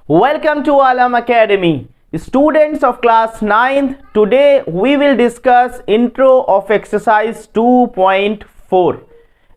Welcome to Alam Academy. Students of class 9th, today we will discuss intro of exercise 2.4.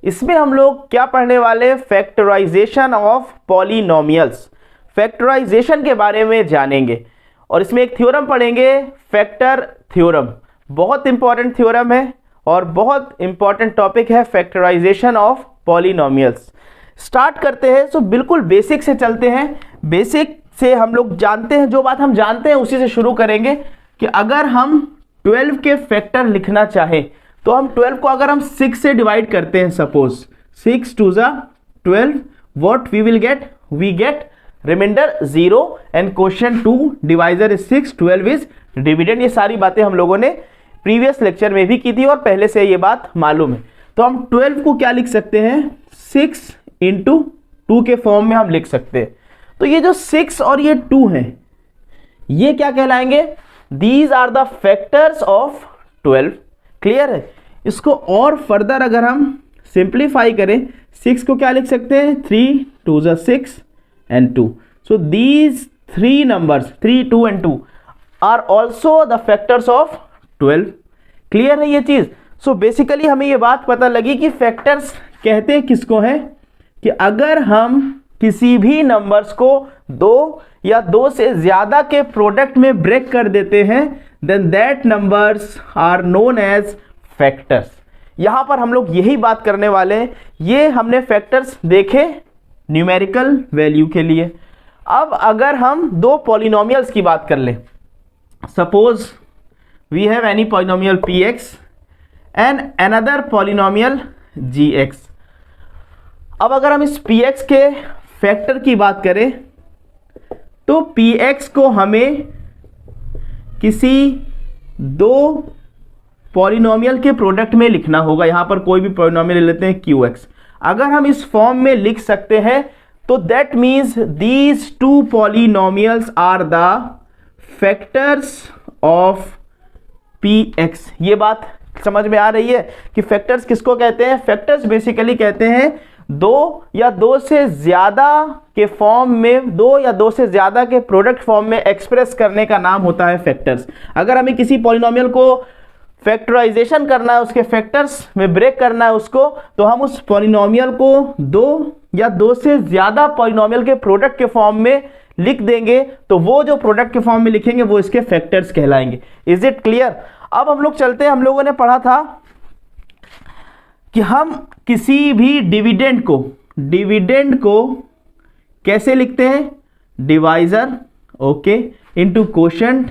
इसमें हम लोग क्या पढ़ने वाले? Factorization of polynomials. फैक्टराइजेशन के बारे में जानेंगे और इसमें एक थ्योरम पढ़ेंगे, फैक्टर थ्योरम। बहुत इंपॉर्टेंट थ्योरम है और बहुत इंपॉर्टेंट टॉपिक है फैक्टराइजेशन ऑफ पॉलिनोमियल्स। स्टार्ट करते हैं। सो बिल्कुल बेसिक से चलते हैं। बेसिक से हम लोग जानते हैं, जो बात हम जानते हैं उसी से शुरू करेंगे कि अगर हम 12 के फैक्टर लिखना चाहें तो हम 12 को अगर हम 6 से डिवाइड करते हैं, सपोज 6 2 ज़ा 12, what we will get? We get remainder 0 and quotient 2 divisor is 6, 12 is dividend. ये सारी बातें हम लोगों ने प्रीवियस लेक्चर में भी की थी और पहले से ये बात मालूम है। तो हम 12 को क्या लिख सकते हैं? 6 इंटू 2 के फॉर्म में हम लिख सकते हैं। तो ये जो 6 और ये 2 हैं, ये क्या कहलाएंगे? These are the factors of 12। Clear है? इसको और फर्दर अगर हम सिंप्लीफाई करें, 6 को क्या लिख सकते हैं? 3 2 ज़ा 6 and 2। So these 3 numbers 3 2 and 2 are also the factors of 12। Clear है ये चीज? सो बेसिकली हमें ये बात पता लगी कि फैक्टर्स कहते किसको हैं कि अगर हम किसी भी नंबर्स को 2 या 2 से ज्यादा के प्रोडक्ट में ब्रेक कर देते हैं, then that numbers are known as factors. यहां पर हम लोग यही बात करने वाले हैं। ये हमने फैक्टर्स देखे न्यूमेरिकल वैल्यू के लिए। अब अगर हम 2 पॉलिनोमियल्स की बात कर लें, suppose we have any polynomial px and another polynomial gx। अब अगर हम इस px के फैक्टर की बात करें तो px को हमें किसी 2 पॉलिनोमियल के प्रोडक्ट में लिखना होगा। यहां पर कोई भी पॉलिनोमियल ले लेते हैं qx। अगर हम इस फॉर्म में लिख सकते हैं तो that means these 2 polynomials are the factors of px। ये बात समझ में आ रही है कि फैक्टर्स किसको कहते हैं? फैक्टर्स बेसिकली कहते हैं 2 या 2 से ज्यादा के फॉर्म में, 2 या 2 से ज्यादा के प्रोडक्ट फॉर्म में एक्सप्रेस करने का नाम होता है फैक्टर्स। अगर हमें किसी पॉलिनोमियल को फैक्टराइजेशन करना है, उसके फैक्टर्स में ब्रेक करना है उसको, तो हम उस पॉलिनोमियल को 2 या 2 से ज्यादा पॉलिनोमियल के प्रोडक्ट के फॉर्म में लिख देंगे, तो वो जो प्रोडक्ट के फॉर्म में लिखेंगे वो इसके फैक्टर्स कहलाएंगे। Is it clear? अब हम लोग चलते हैं। हम लोगों ने पढ़ा था कि हम किसी भी डिविडेंड को कैसे लिखते हैं? Divisor, okay, into quotient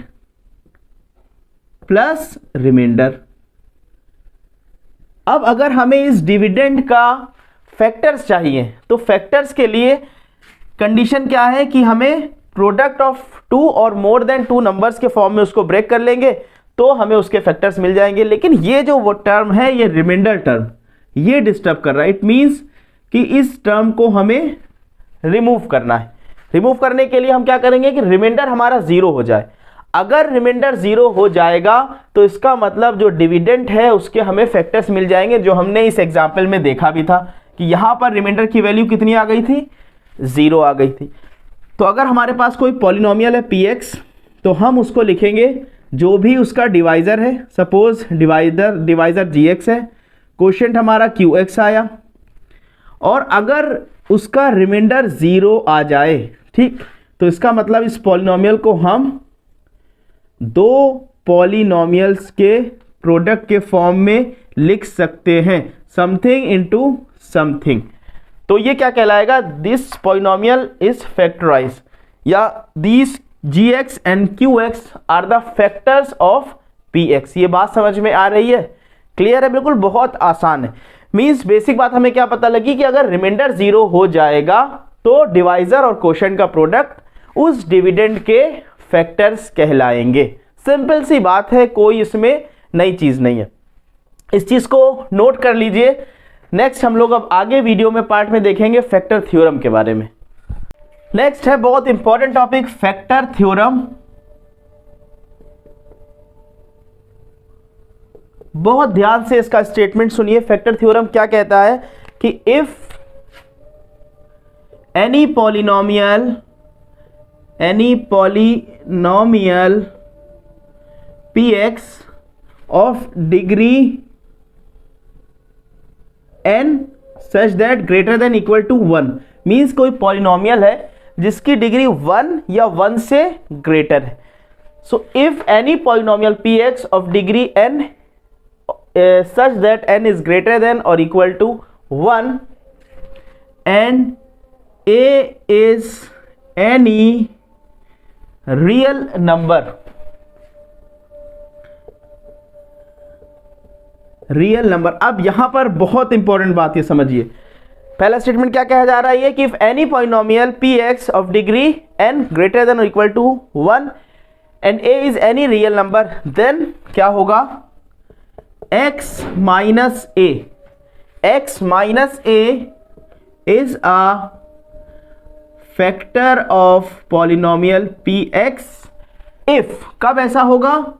plus remainder. अब अगर हमें इस डिविडेंड का फैक्टर्स चाहिए तो फैक्टर्स के लिए कंडीशन क्या है कि हमें प्रोडक्ट ऑफ 2 और मोर देन 2 नंबर्स के फॉर्म में उसको ब्रेक कर लेंगे तो हमें उसके फैक्टर्स मिल जाएंगे। लेकिन ये जो वो टर्म है, ये रिमाइंडर टर्म, ये डिस्टर्ब कर रहा है। इट मींस कि इस टर्म को हमें रिमूव करना है। रिमूव करने के लिए हम क्या करेंगे कि रिमाइंडर हमारा 0 हो जाए। अगर रिमाइंडर 0 हो जाएगा तो इसका मतलब जो डिविडेंड है उसके हमें फैक्टर्स मिल जाएंगे, जो हमने इस एग्जाम्पल में देखा भी था कि यहां पर रिमाइंडर की वैल्यू कितनी आ गई थी? 0 आ गई थी। तो अगर हमारे पास कोई पॉलिनोमियल है px, तो हम उसको लिखेंगे जो भी उसका डिवाइजर है, सपोज डिवाइजर gx है, क्वोशिएंट हमारा qx आया, और अगर उसका रिमाइंडर 0 आ जाए, ठीक, तो इसका मतलब इस पॉलिनोमियल को हम 2 पॉलिनोमियल्स के प्रोडक्ट के फॉर्म में लिख सकते हैं, समथिंग इनटू समथिंग। तो ये क्या कहलाएगा? दिस पॉलिनोमियल इज फैक्टराइज, या this gx and qx are the factors of px। ये बात समझ में आ रही है? क्लियर है? बिल्कुल बहुत आसान है। मींस बेसिक बात हमें क्या पता लगी कि अगर रिमाइंडर 0 हो जाएगा तो डिवाइजर और क्वोशिएंट का प्रोडक्ट उस डिविडेंड के फैक्टर्स कहलाएंगे। सिंपल सी बात है, कोई इसमें नई चीज नहीं है। इस चीज को नोट कर लीजिए। नेक्स्ट हम लोग अब आगे वीडियो में पार्ट में देखेंगे फैक्टर थ्योरम के बारे में। नेक्स्ट है बहुत इंपॉर्टेंट टॉपिक, फैक्टर थ्योरम। बहुत ध्यान से इसका स्टेटमेंट सुनिए। फैक्टर थ्योरम क्या कहता है कि if any polynomial any polynomial px of degree n such that greater than equal to 1 means कोई पॉलिनोमियल है जिसकी डिग्री 1 या 1 से ग्रेटर है. So if any polynomial px of degree n such that n is greater than or equal to 1 and a is any real number, real number. अब यहां पर बहुत इंपॉर्टेंट बात ये समझिए. पहला स्टेटमेंट क्या कहा जा रहा है कि if any polynomial px of degree n greater than और equal to 1 and a is any real number, then क्या होगा, x minus a is a factor of polynomial px if, कब ऐसा होगा,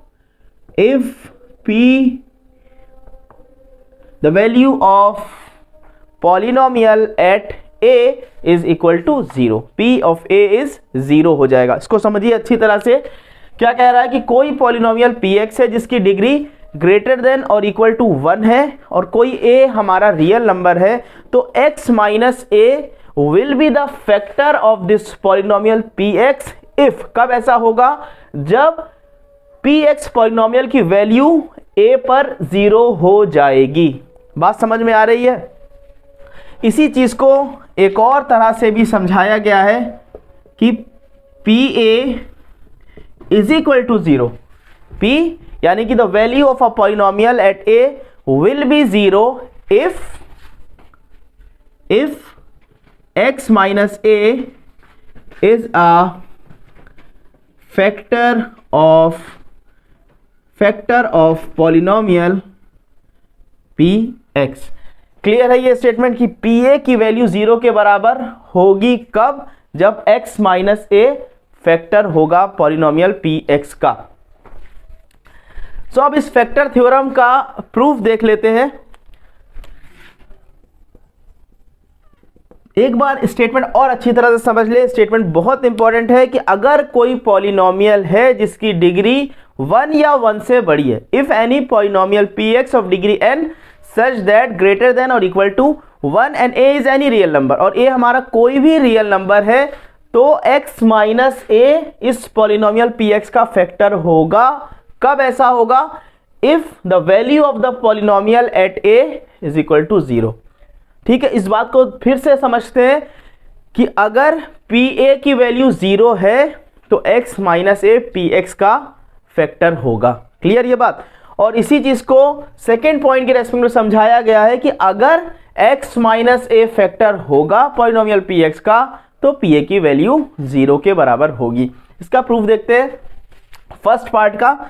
if p the value of polynomial at a is equal to 0, p of a is 0 हो जाएगा. इसको समझिए अच्छी तरह से. क्या कह रहा है कि कोई पॉलिनोमियल px है जिसकी डिग्री ग्रेटर देन और इक्वल टू 1 है और कोई a हमारा रियल नंबर है, तो x minus a will be the factor of this polynomial px if, कब ऐसा होगा, जब px पॉलिनोमियल की वैल्यू a पर 0 हो जाएगी. बात समझ में आ रही है. इसी चीज को एक और तरह से भी समझाया गया है कि pa is equal to 0, p यानी कि the value of a polynomial at a will be 0 if x minus a is a factor of polynomial px. Clear है ये स्टेटमेंट कि pa की वैल्यू 0 के बराबर होगी, कब, जब x माइनस a फैक्टर होगा पॉलिनोमियल px का. सो अब इस फैक्टर थ्योरम का प्रूफ देख लेते हैं. एक बार स्टेटमेंट और अच्छी तरह से समझ ले. स्टेटमेंट बहुत इंपॉर्टेंट है कि अगर कोई पॉलिनोमियल है जिसकी डिग्री 1 या 1 से बड़ी है, if any polynomial px of degree n such that greater than और equal to 1 and a is any real number, और a हमारा कोई भी रियल नंबर है, तो x माइनस a इस पॉलिनोमियल px का फैक्टर होगा. कब ऐसा होगा, if the value of the polynomial at a is equal to 0. ठीक है, इस बात को फिर से समझते हैं कि अगर pa की वैल्यू 0 है तो x माइनस a px का फैक्टर होगा. क्लियर ये बात. और इसी चीज को सेकेंड पॉइंट के रेस्पेक्ट में समझाया गया है कि अगर x माइनस a फैक्टर होगा पॉलिनोमियल px का, तो pa की वैल्यू 0 के बराबर होगी. इसका प्रूफ देखते हैं. फर्स्ट पार्ट का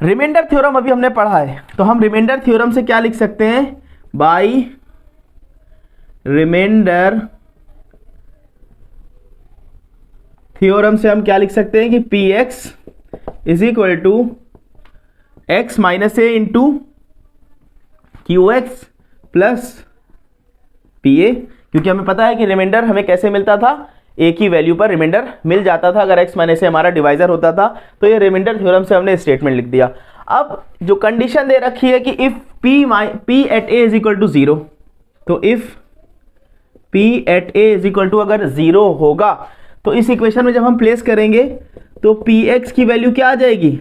रिमाइंडर थ्योरम अभी हमने पढ़ा है, तो हम रिमाइंडर थ्योरम से क्या लिख सकते हैं, बाय रिमाइंडर थ्योरम से हम क्या लिख सकते हैं कि px is equal to x minus a into qx plus pa, क्योंकि हमें पता है कि रिमाइंडर हमें कैसे मिलता था, a की वैल्यू पर रिमाइंडर मिल जाता था अगर x माइनस a हमारा डिवाइजर होता था. तो ये रिमाइंडर थ्योरम से हमने स्टेटमेंट लिख दिया. अब जो कंडीशन दे रखी है कि if p at a is equal to 0, तो if p at a is equal to अगर 0 होगा, तो इस इक्वेशन में जब हम प्लेस करेंगे तो px की वैल्यू क्या आ जाएगी,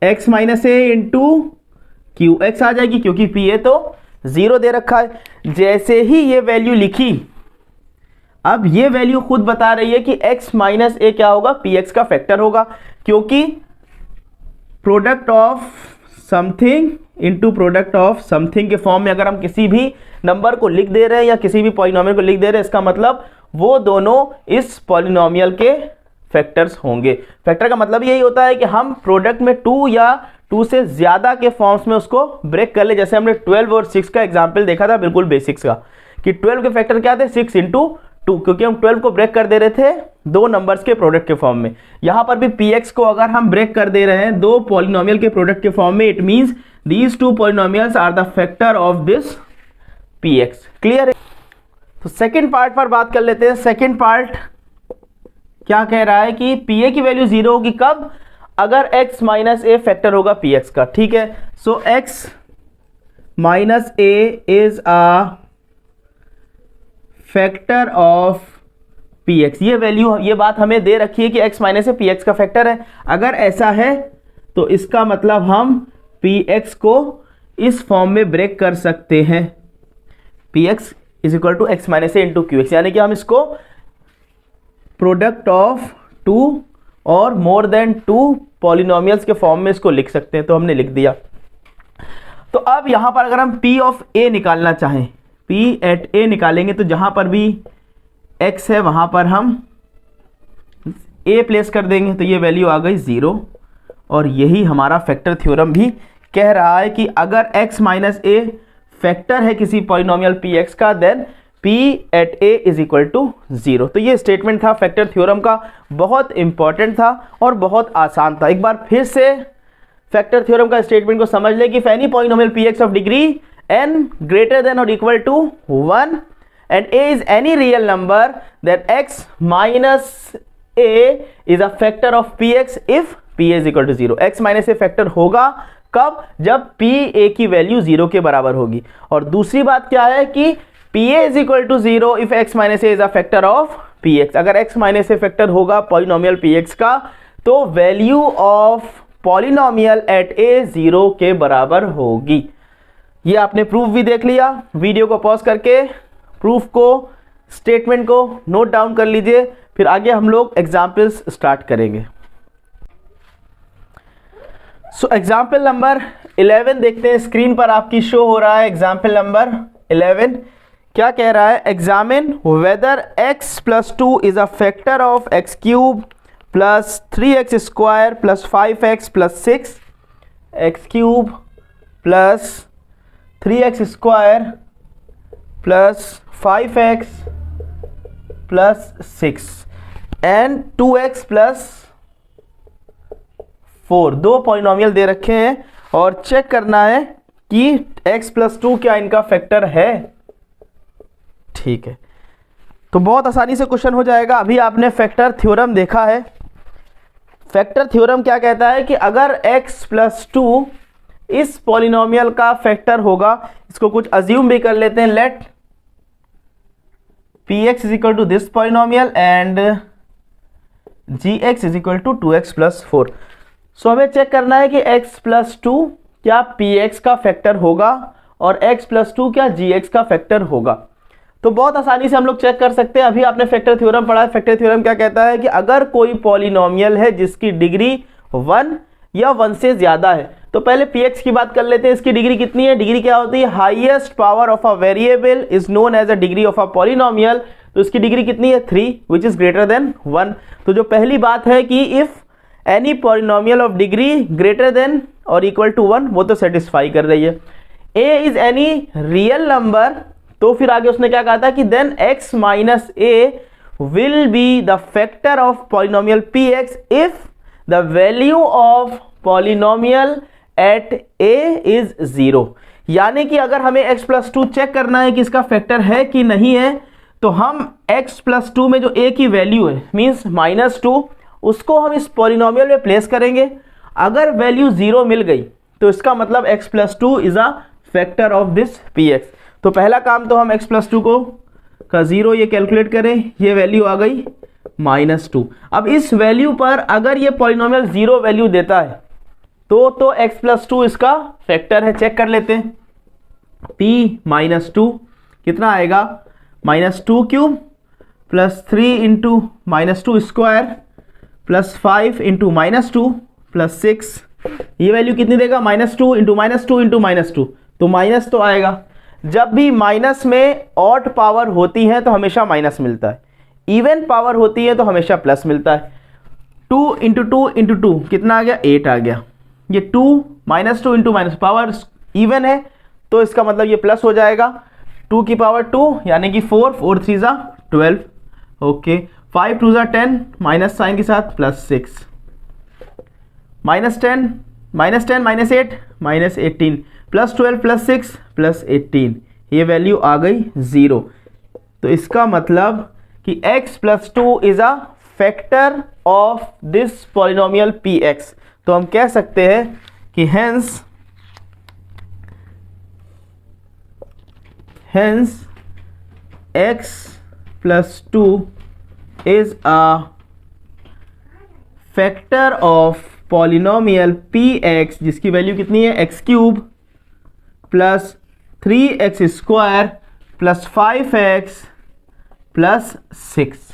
x minus a into qx आ जाएगी, क्योंकि pa तो 0 दे रखा है. जैसे ही ये वैल्यू लिखी, अब ये वैल्यू खुद बता रही है कि x माइनस a क्या होगा, px का फैक्टर होगा, क्योंकि product of something into product of something के फॉर्म में अगर हम किसी भी नंबर को लिख दे रहे हैं या किसी भी पॉलिनोमियल को लिख दे रहे हैं, इसका मतलब वो दोनों इस पॉलिनोमियल के फैक्टर्स होंगे. फैक्टर का मतलब यही होता है कि हम प्रोडक्ट में 2 या 2 से ज्यादा के फॉर्म्स में उसको ब्रेक कर ले. जैसे हमने 12 और 6 का एग्जांपल देखा था, बिल्कुल बेसिक्स का, कि 12 के फैक्टर क्या थे, 6 इंटू 2, क्योंकि हम 12 को ब्रेक कर दे रहे थे दो नंबर्स के प्रोडक्ट के फॉर्म में. यहां पर भी px को अगर हम ब्रेक कर दे रहे हैं दो पॉलिनोमियल के प्रोडक्ट के फॉर्म में, it means these two polynomials are the factor of this px. Clear है. तो सेकंड पार्ट पर बात कर लेते हैं. सेकंड पार्ट क्या कह रहा है कि पी ए की वैल्यू 0 होगी कब, अगर x माइनस ए फैक्टर होगा पी एक्स का। ठीक है, सो x minus A is a factor of P x. ये वैल्यू, ये बात हमें दे रखी है कि x minus A P X का फैक्टर है। अगर ऐसा है तो इसका मतलब हम पी एक्स को इस फॉर्म में ब्रेक कर सकते हैं, P X is equal to X minus A into Q X, यानी कि हम इसको प्रोडक्ट ऑफ टू और मोर देन टू पॉलिनोमियल्स के फॉर्म में इसको लिख सकते हैं। तो हमने लिख दिया। तो अब यहां पर अगर हम p ऑफ a निकालना चाहें, p एट a निकालेंगे तो जहां पर भी x है वहां पर हम a प्लेस कर देंगे, तो ये वैल्यू आ गई 0। और यही हमारा फैक्टर थ्योरम भी कह रहा है कि अगर x माइनस a फैक्टर है किसी पॉलिनोमियल px का, then p at a is equal to 0। तो ये स्टेटमेंट था फैक्टर थ्योरम का, बहुत इंपॉर्टेंट था और बहुत आसान था। एक बार फिर से फैक्टर थ्योरम का स्टेटमेंट को समझ ले कि if any polynomial px of degree n greater than और equal to 1 and a is any real number, then x minus a is a factor of px if p is equal to 0। x minus a factor होगा कब, जब p a की value 0 के बराबर होगी। और दूसरी बात क्या है कि P A is equal to 0 if x minus A is a factor of P X. अगर x माइनस ए फैक्टर होगा पॉलिनोमियल पी एक्स का, तो value of polynomial at A 0 के बराबर होगी। ये आपने प्रूफ भी देख लिया। वीडियो को पॉज करके प्रूफ को, स्टेटमेंट को नोट डाउन कर लीजिए, फिर आगे हम लोग एग्जाम्पल्स स्टार्ट करेंगे। सो एग्जाम्पल नंबर 11 देखते हैं, स्क्रीन पर आपकी शो हो रहा है एग्जाम्पल नंबर 11। क्या कह रहा है, examine whether x plus 2 is a factor of x cube plus 3x square plus 5x plus 6, x cube plus 3x square plus 5x plus 6 and 2x plus 4। दो पॉलिनोमियल दे रखे हैं और चेक करना है कि x प्लस 2 क्या इनका factor है। ठीक है, तो बहुत आसानी से क्वेश्चन हो जाएगा। अभी आपने फैक्टर थ्योरम देखा है। फैक्टर थ्योरम क्या कहता है कि अगर x प्लस 2 इस पॉलिनोमियल का फैक्टर होगा, इसको कुछ अज्यूम भी कर लेते हैं, let px is equal to this polynomial and gx is equal to 2x plus 4। So हमें चेक करना है कि x प्लस 2 क्या px का फैक्टर होगा और x प्लस 2 क्या gx का फैक्टर होगा। तो बहुत आसानी से हम लोग चेक कर सकते हैं। अभी आपने फैक्टर थ्योरम पढ़ा है। फैक्टर थ्योरम क्या कहता है कि अगर कोई पॉलिनोमियल है जिसकी डिग्री 1 या 1 से ज़्यादा है, तो पहले px की बात कर लेते हैं। इसकी डिग्री कितनी है, डिग्री क्या होती है, highest power of a variable is known as a degree of a polynomial. तो इसकी डिग्री कितनी है, 3 विच इज ग्रेटर देन 1। तो जो पहली बात है कि if any polynomial of degree greater than और इक्वल टू 1, वो तो सेटिस्फाई कर रही है। a is any real number, तो फिर आगे उसने क्या कहा था कि then x minus A will be the factor of polynomial px if the value of polynomial at a is 0। यानी कि अगर हमें x प्लस 2 चेक करना है कि इसका फैक्टर है कि नहीं है, तो हम x प्लस 2 में जो a की वैल्यू है मीन्स -2, उसको हम इस पॉलिनोमियल में प्लेस करेंगे। अगर वैल्यू 0 मिल गई तो इसका मतलब x plus 2 is a factor of this px। तो पहला काम तो हम x प्लस 2 को का 0 ये कैलकुलेट करें, ये वैल्यू आ गई -2। अब इस वैल्यू पर अगर ये पॉलिनोमियल 0 वैल्यू देता है तो x प्लस 2 इसका फैक्टर है। चेक कर लेते हैं, p -2 कितना आएगा, -2 cube plus 3 into -2 square plus 5 into -2 plus 6, ये वैल्यू कितनी देगा, -2 इंटू -2 इंटू -2, तो माइनस तो आएगा। जब भी माइनस में ऑड पावर होती है तो हमेशा माइनस मिलता है, इवन पावर होती है तो हमेशा प्लस मिलता है। 2 इंटू 2 इंटू 2 कितना आ गया, 8 आ गया। ये 2 -2 इंटू माइनस पावर इवन है तो इसका मतलब ये प्लस हो जाएगा। 2 की पावर 2 यानी कि 4, 4 3 ज़ा 12, ओके। 5 2 ज़ा 10 माइनस साइन के साथ प्लस 6, -10 -8 -18 प्लस 12 प्लस 6 प्लस 18, ये वैल्यू आ गई 0। तो इसका मतलब कि x plus 2 is a factor of this polynomial px। तो हम कह सकते हैं कि hence x plus 2 is a factor of polynomial px जिसकी वैल्यू कितनी है x cube plus 3x square plus 5x plus 6।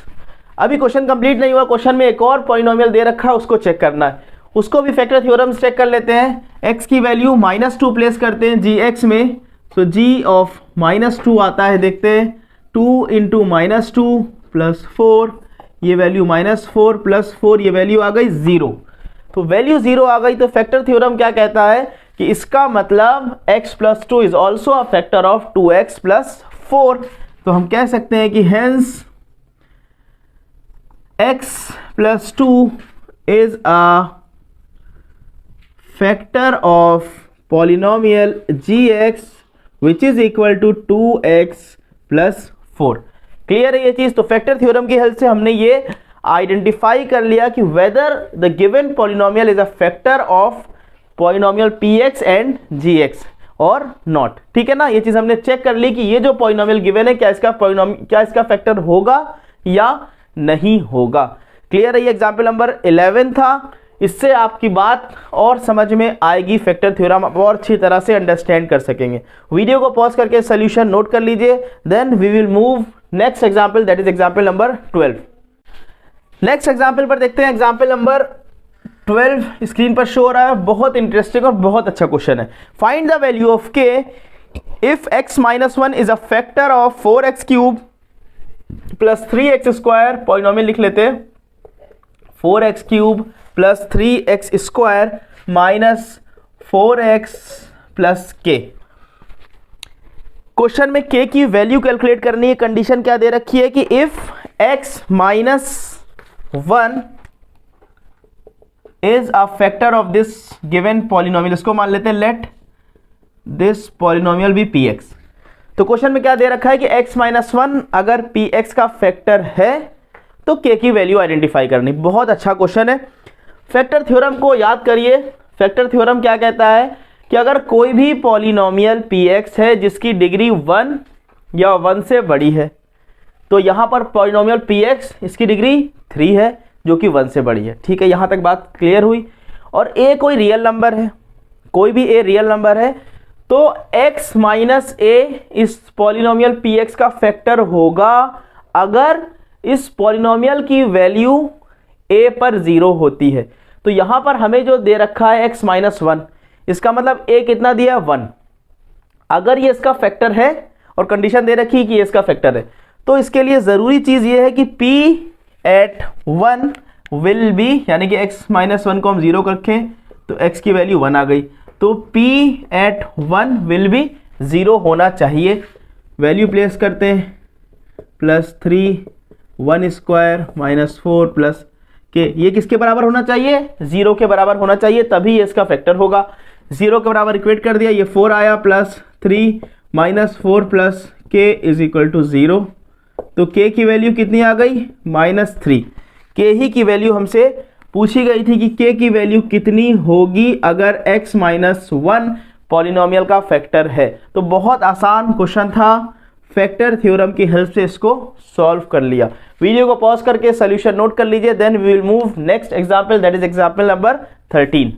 अभी क्वेश्चन कंप्लीट नहीं हुआ, क्वेश्चन में एक और पॉलिनोमियल दे रखा है, उसको चेक करना है, उसको भी फैक्टर थ्योरम चेक कर लेते हैं। x की वैल्यू -2 प्लेस करते हैं gx में, तो g ऑफ -2 आता है, देखते हैं 2 इंटू -2 प्लस 4, ये वैल्यू -4 प्लस 4, ये वैल्यू आ गई 0। तो वैल्यू 0 आ गई, तो फैक्टर थ्योरम क्या कहता है कि इसका मतलब x plus 2 is also a factor of 2x plus 4। तो हम कह सकते हैं कि hence x plus 2 is a factor of polynomial gx which is equal to 2x plus 4। Clear है ये चीज। तो फैक्टर थ्योरम की हेल्प से हमने ये आइडेंटिफाई कर लिया कि whether the given polynomial is a factor of polynomial px and gx और नॉट। ठीक है ना, ये चीज हमने चेक कर ली कि ये जो पॉलिनोमियल गिवन है क्या इसका फैक्टर होगा या नहीं होगा। क्लियर है, ये एग्जाम्पल नंबर 11 था। इससे आपकी बात और समझ में आएगी, फैक्टर थ्योरम आप और अच्छी तरह से अंडरस्टैंड कर सकेंगे। वीडियो को पॉज करके सॉल्यूशन नोट कर लीजिए, then we will move next example, that is example number 12। Next example पर देखते हैं, एग्जाम्पल नंबर 12 स्क्रीन पर शो हो रहा है, बहुत इंटरेस्टिंग और बहुत अच्छा क्वेश्चन है। Find the value of k if x - 1 is a factor of 4x cube plus 3x square. Polynomial लिख लेते हैं, 4x cube plus 3x square minus 4x plus k। Question में k की वैल्यू कैलकुलेट करनी है। Condition क्या दे रखी है कि if x - 1 is a factor of this given polynomial, इसको मान लेते हैं let this polynomial be px। तो क्वेश्चन में क्या दे रखा है कि x - 1 अगर px का फैक्टर है तो k की वैल्यू आइडेंटिफाई करनी। बहुत अच्छा क्वेश्चन है। फैक्टर थ्योरम को याद करिए। फैक्टर थ्योरम क्या कहता है कि अगर कोई भी पॉलिनोमियल px है जिसकी डिग्री 1 या 1 से बड़ी है, तो यहाँ पर पॉलिनोमियल px इसकी डिग्री 3 है जो कि 1 से बड़ी है। ठीक है, यहाँ तक बात क्लियर हुई। और a कोई रियल नंबर है, कोई भी a रियल नंबर है, तो x माइनस a इस पॉलिनोमियल px का फैक्टर होगा अगर इस पॉलिनोमियल की वैल्यू a पर 0 होती है। तो यहाँ पर हमें जो दे रखा है x - 1, इसका मतलब a कितना दिया है 1। अगर ये इसका फैक्टर है और कंडीशन दे रखी है कि ये इसका फैक्टर है, तो इसके लिए ज़रूरी चीज़ ये है कि p एट 1 विल बी, यानी कि x - 1 को हम 0 रखें तो x की वैल्यू 1 आ गई, तो p एट 1 विल बी 0 होना चाहिए। वैल्यू प्लेस करते हैं, प्लस 3 1 स्क्वायर माइनस 4 प्लस के, ये किसके बराबर होना चाहिए 0 के बराबर होना चाहिए, तभी ये इसका फैक्टर होगा। 0 के बराबर इक्वेट कर दिया, ये 4 आया प्लस 3 माइनस 4 प्लस के इज इक्वल टू 0। तो k की वैल्यू कितनी आ गई -3। k ही की वैल्यू हमसे पूछी गई थी कि k की वैल्यू कितनी होगी अगर x - 1 पॉलिनोमियल का फैक्टर है। तो बहुत आसान क्वेश्चन था, फैक्टर थ्योरम की हेल्प से इसको सॉल्व कर लिया। वीडियो को पॉज करके सॉल्यूशन नोट कर लीजिए, then we will move next example, that is example number 13।